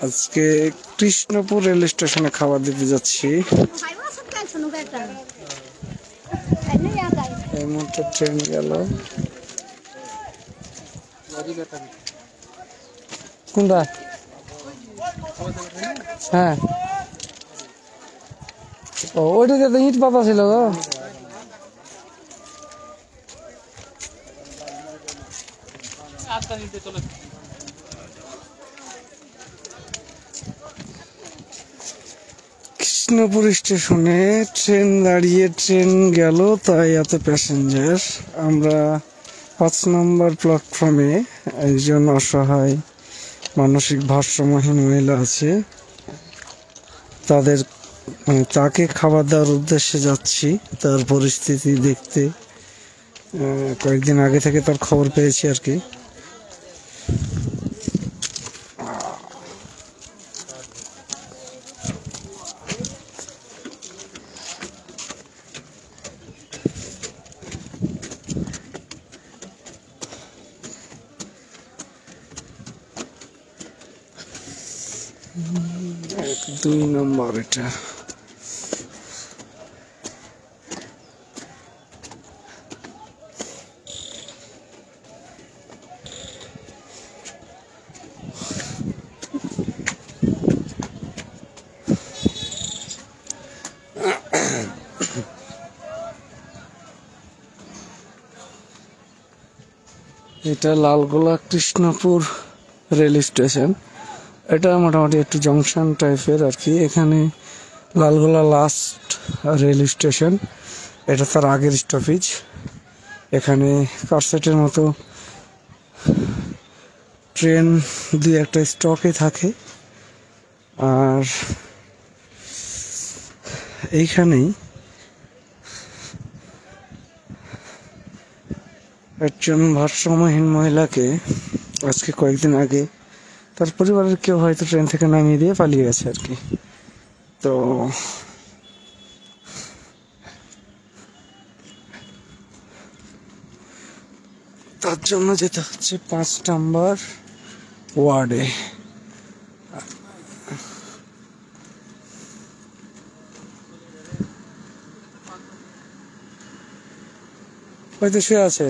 আজকে কৃষ্ণপুর রেল স্টেশনে খাবার দিতে যাচ্ছি। এই মুহূর্তে ট্রেন গেল। কোনটা? হ্যাঁ, ওইটাতে তো ইট পাতা ছিল গো। কৃষ্ণপুর স্টেশনে ট্রেন দাঁড়িয়ে, ট্রেন গেল, তাই এত প্যাসেঞ্জার। আমরা 5 নম্বর প্ল্যাটফর্মে একজন অসহায় মানসিক ভারসাম্যহীন মহিলা আছে, তাকে খাবার দেওয়ার উদ্দেশ্যে যাচ্ছি। তার পরিস্থিতি দেখতে কয়েকদিন আগে থেকে তার খবর পেয়েছি আর কি। দুই নম্বর এটা। এটা লালগোলা কৃষ্ণপুর রেল স্টেশন। এটা মোটামুটি একটু জংশন টাইপের আর কি। এখানে লালগোলা লাস্ট রেল স্টেশন, এটা তার আগের স্টপেজ। এখানে কারসেটের মতো ট্রেন দুই একটা স্টকে থাকে। আর এইখানেই একজন ভারসাম্যহীন মহিলাকে আজকে কয়েকদিন আগে তার পরিবারের কেউ হয়তো ট্রেন থেকে নামিয়ে দিয়ে পালিয়ে গেছে আর কি। তো তার জন্য যেতে হচ্ছে 5 নম্বর ওয়ার্ডে। হয়তো শুয়ে আছে।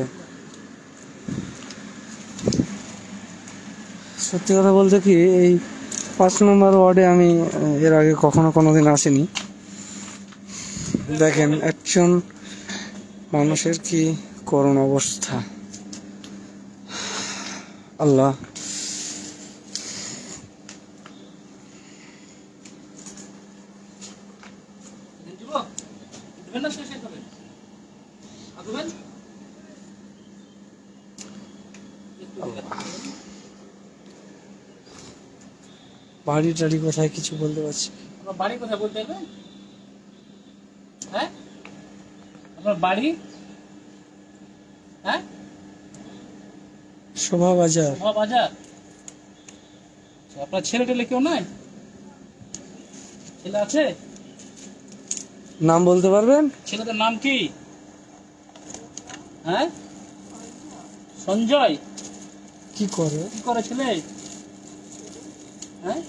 সত্যি কথা বলতে কি, এই 5 নম্বর ওয়ার্ডে আমি এর আগে কোনোদিন আসিনি। দেখেন একজন মানুষের কি করুণ অবস্থা। আল্লাহ, বাড়ি টাড়ি কোথায় কিছু বলতে পারছি? বাড়ি কোথায় বলতে পারবেন? হ্যাঁ, আপনার বাড়ি? হ্যাঁ, শোভা বাজার। শোভা বাজার। আপনার ছেলে টেলে কেউ নাই? ছেলে আছে? নাম বলতে পারবেন? ছেলেটার নাম কি? হ্যাঁ, সঞ্জয়। কি করে? কি করে ছেলে? হ্যাঁ,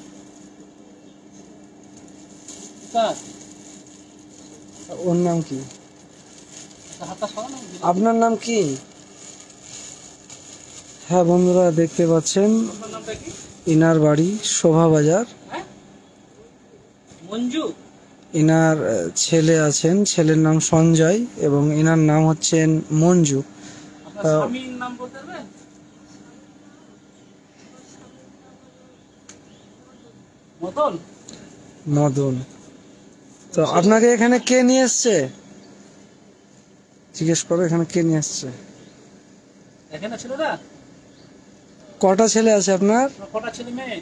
ওর নাম কি? হাতটা সরানো। আপনার নাম কি? হ্যাঁ বন্ধুরা, দেখতে পাচ্ছেন ইনার বাড়ি শোভা বাজার। মঞ্জু। ইনার ছেলে আছেন, ছেলের নাম সঞ্জয় এবং ইনার নাম হচ্ছেন মঞ্জু। স্বামীর নাম বলতে পারবেন? মদন। মদন। তো আপনাকে এখানে কে নিয়ে এসছে? জিজ্ঞেস করো এখানে কে নিয়ে এসছে। এখানে ছেলেরা কটা ছেলে আছে আপনার? কটা ছেলে মেয়ে?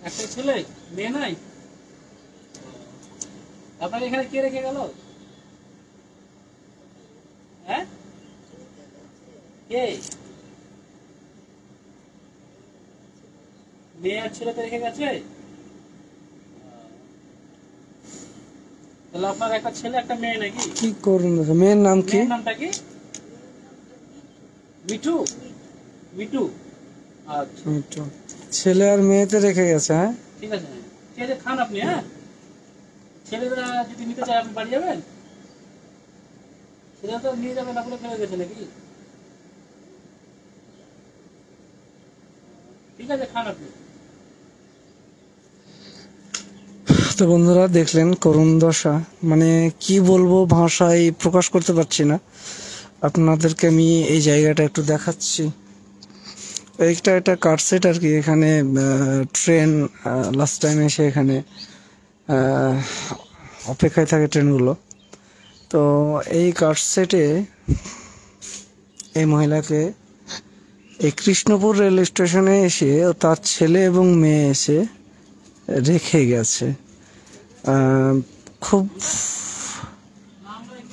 একটা ছেলে, মেয়ে নাই। আপনাকে এখানে কে রেখে গেল? হ্যাঁ, কে? মেয়ে আর ছেলেতে রেখে গেছে। তাহলে আপনার একটা ছেলে একটা মেয়ে নাকি? কি করুন, মেয়ের নাম কি? মেয়ের নামটা কি? মিঠু। মিঠু। আচ্ছা এই তো। ছেলে আর মেয়েতে রেখে গেছে। হ্যাঁ, ঠিক আছে, ঠিক আছে, খান আপনি। হ্যাঁ, ছেলেরা যদি নিতে চায় আপনি বাড়ি যাবেন? ছেলেরা তো নিয়ে যাবে না বলে ফেলে গেছে নাকি? ঠিক আছে, খান আপনি। তো বন্ধুরা দেখলেন করুণ দশা, মানে কি বলবো, ভাষায় প্রকাশ করতে পারছি না। আপনাদেরকে আমি এই জায়গাটা একটু দেখাচ্ছি। এইটা একটা কাটসেট আর কি। এখানে ট্রেন লাস্ট টাইম এসে এখানে আহ, অপেক্ষায় থাকে ট্রেনগুলো। তো এই কাটসেটে এই মহিলাকে এই কৃষ্ণপুর রেল স্টেশনে এসে তার ছেলে এবং মেয়ে এসে রেখে গেছে। আহ, খুব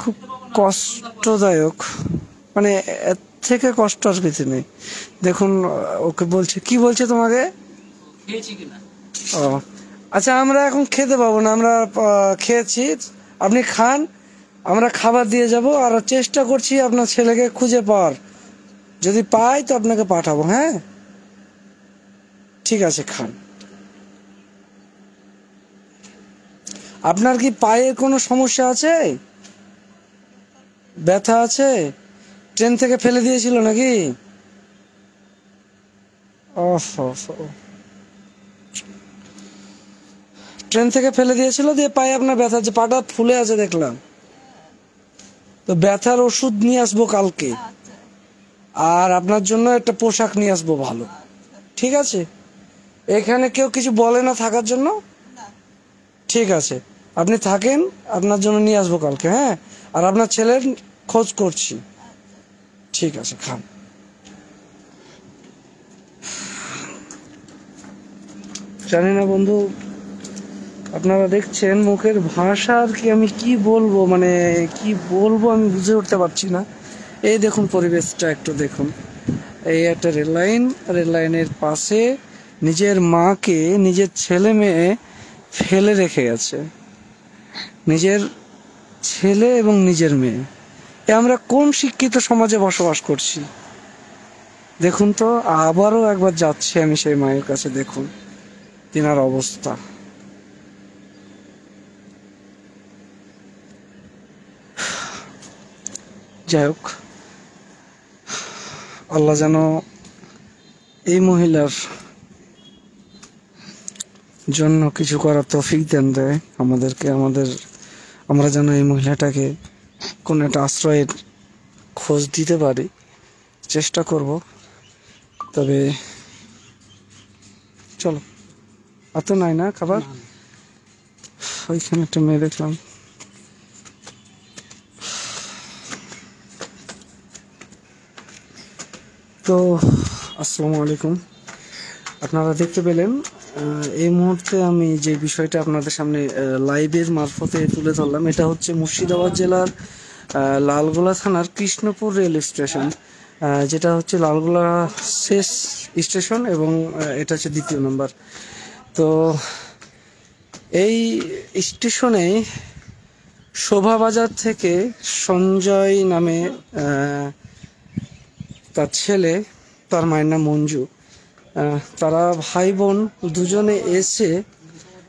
খুব কষ্টদায়ক, মানে এর থেকে কষ্ট আর কিছু নেই। দেখুন ওকে বলছে, কি বলছে তোমাকে? খেয়েছি কিনা? ও আচ্ছা, আমরা এখন খেতে পাবো না, আমরা খেয়েছি, আপনি খান, আমরা খাবার দিয়ে যাব, আর চেষ্টা করছি আপনার ছেলেকে খুঁজে পাওয়ার, যদি পাই তো আপনাকে পাঠাবো। হ্যাঁ, ঠিক আছে, খান। আপনার কি পায়ের কোনো সমস্যা আছে? ব্যথা আছে? ট্রেন থেকে ফেলে দিয়েছিল নাকি? ট্রেন থেকে ফেলে দিয়েছিল, দিয়ে পায়ে আপনার ব্যথা আছে, পাটা ফুলে আছে দেখলাম। তো ব্যথার ওষুধ নিয়ে আসবো কালকে, আর আপনার জন্য একটা পোশাক নিয়ে আসবো ভালো। ঠিক আছে? এখানে কেউ কিছু বলে না থাকার জন্য? ঠিক আছে, আপনি থাকেন, আপনার জন্য নিয়ে আসবো কালকে। হ্যাঁ, আর আপনার ছেলের খোঁজ করছি। ঠিক আছে, খান। জানি না বন্ধু, আপনারা দেখছেন মুখের ভাষা আর কি, আমি কি বলবো, মানে কি বলবো আমি বুঝে উঠতে পারছি না। এই দেখুন পরিবেশটা একটু দেখুন। এই একটা রেল লাইন, রেল লাইনের পাশে নিজের মাকে নিজের ছেলে মেয়ে ফেলে রেখে গেছে। নিজের ছেলে এবং নিজের মেয়ে, এ আমরা কোন শিক্ষিত সমাজে বসবাস করছি? দেখুন তো, আবারও একবার যাচ্ছি আমি সেই মায়ের কাছে। দেখুন তিনার অবস্থা। যাই হোক, আল্লাহ যেন এই মহিলার জন্য কিছু করার তৌফিক দেন, দেয় আমাদেরকে, আমরা যেন এই মহিলাটাকে কোনো একটা আশ্রয়ের খোঁজ দিতে পারি, চেষ্টা করব। তবে চলো, এত নাই না খাবার। ওইখানে একটা মেয়ে দেখলাম। তো আসসালামু আলাইকুম। আপনারা দেখতে পেলেন এই মুহূর্তে আমি যে বিষয়টা আপনাদের সামনে লাইভের মারফতে তুলে ধরলাম, এটা হচ্ছে মুর্শিদাবাদ জেলার লালগোলা থানার কৃষ্ণপুর রেল স্টেশন, যেটা হচ্ছে লালগোলা শেষ স্টেশন, এবং এটা হচ্ছে দ্বিতীয় নম্বর। তো এই স্টেশনে শোভাবাজার থেকে সঞ্জয় নামে তার ছেলে, তার মায়ের নাম মঞ্জু, তারা ভাই বোন দুজনে এসে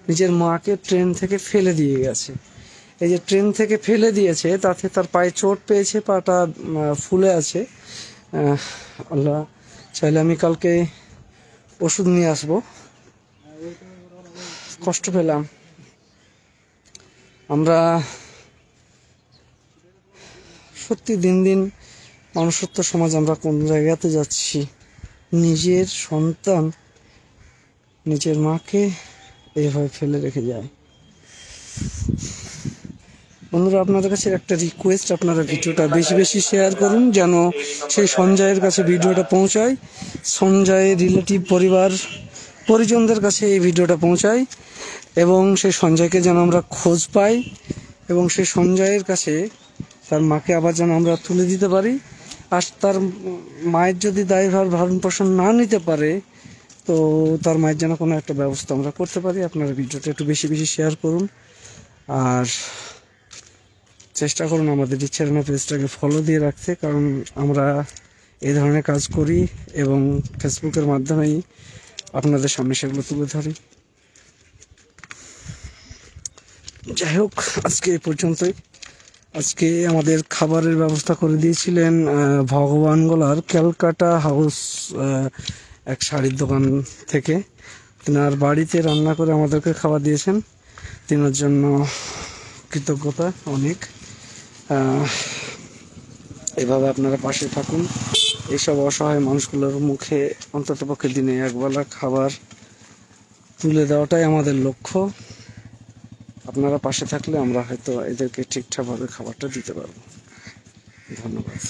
নিজের মাকে ট্রেন থেকে ফেলে দিয়ে গেছে। এই যে ট্রেন থেকে ফেলে দিয়েছে, তাতে তার পায়ে চোট পেয়েছে, পাটা ফুলে আছে। আল্লাহ চাইলে আমি কালকে ওষুধ নিয়ে আসবো। কষ্ট পেলাম। আমরা সত্যি দিন দিন মানুষত্ব সমাজ আমরা কোন জায়গাতে যাচ্ছি। নিজের সন্তান নিজের মাকে এইভাবে ফেলে রেখে যায়। বন্ধুরা, আপনাদের কাছে একটা রিকোয়েস্ট, আপনারা ভিডিওটা বেশি বেশি শেয়ার করুন, যেন সেই সঞ্জয়ের কাছে ভিডিওটা পৌঁছায়, সঞ্জয়ের রিলেটিভ পরিজনদের কাছে এই ভিডিওটা পৌঁছায়, এবং সেই সঞ্জয়কে যেন আমরা খোঁজ পাই, এবং সেই সঞ্জয়ের কাছে তার মাকে আবার যেন আমরা তুলে দিতে পারি। আর তার মায়ের যদি দায়ভার ভরণ পোষণ না নিতে পারে, তো তার মায়ের যেন কোনো একটা ব্যবস্থা আমরা করতে পারি। আপনারা ভিডিওটা একটু বেশি বেশি শেয়ার করুন, আর চেষ্টা করুন আমাদের চ্যানেল পেজটাকে ফলো দিয়ে রাখতে, কারণ আমরা এই ধরনের কাজ করি এবং ফেসবুকের মাধ্যমেই আপনাদের সামনে সেগুলো তুলে ধরি। যাই হোক, আজকে এই পর্যন্তই। আজকে আমাদের খাবারের ব্যবস্থা করে দিয়েছিলেন ভগবানগোলার ক্যালকাটা হাউস এক শাড়ির দোকান থেকে। তিনার বাড়িতে রান্না করে আমাদেরকে খাবার দিয়েছেন, তিনার জন্য কৃতজ্ঞতা অনেক। এভাবে আপনারা পাশে থাকুন। এইসব অসহায় মানুষগুলোর মুখে অন্ততপক্ষে দিনে একবেলা খাবার তুলে দেওয়াটাই আমাদের লক্ষ্য। আপনারা পাশে থাকলে আমরা হয়তো এদেরকে ঠিকঠাকভাবে খাবারটা দিতে পারবো। ধন্যবাদ।